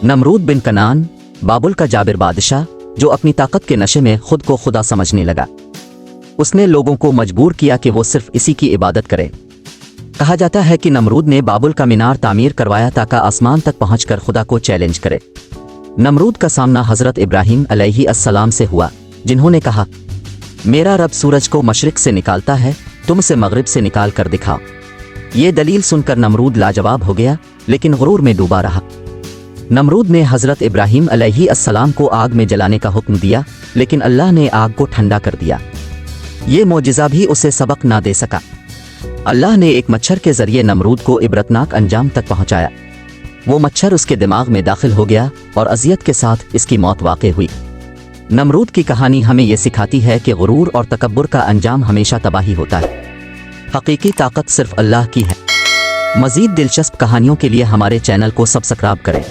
नमरूद बिन कनान, बाबुल का जाबिर बादशाह, जो अपनी ताकत के नशे में खुद को खुदा समझने लगा। उसने लोगों को मजबूर किया कि वो सिर्फ इसी की इबादत करे। कहा जाता है कि नमरूद ने बाबुल का मीनार तामीर करवाया ताकि आसमान तक पहुंचकर खुदा को चैलेंज करे। नमरूद का सामना हज़रत इब्राहीम अलैहिस्सलाम से हुआ, जिन्होंने कहा, मेरा रब सूरज को मशरिक से निकालता है, तुम से मगरिब से निकाल कर दिखाओ। ये दलील सुनकर नमरूद लाजवाब हो गया, लेकिन गुरूर में डूबा रहा। नमरूद ने हज़रत इब्राहीम अलैहिस्सलाम को आग में जलाने का हुक्म दिया, लेकिन अल्लाह ने आग को ठंडा कर दिया। ये मोजिज़ा भी उसे सबक ना दे सका। अल्लाह ने एक मच्छर के जरिए नमरूद को इबरतनाक अंजाम तक पहुंचाया। वो मच्छर उसके दिमाग में दाखिल हो गया और अजियत के साथ इसकी मौत वाक़ई हुई। नमरूद की कहानी हमें यह सिखाती है कि गुरूर और तकब्बुर का अंजाम हमेशा तबाही होता है। हकीकी ताकत सिर्फ अल्लाह की है। मज़ीद दिलचस्प कहानियों के लिए हमारे चैनल को सब्सक्राइब करें।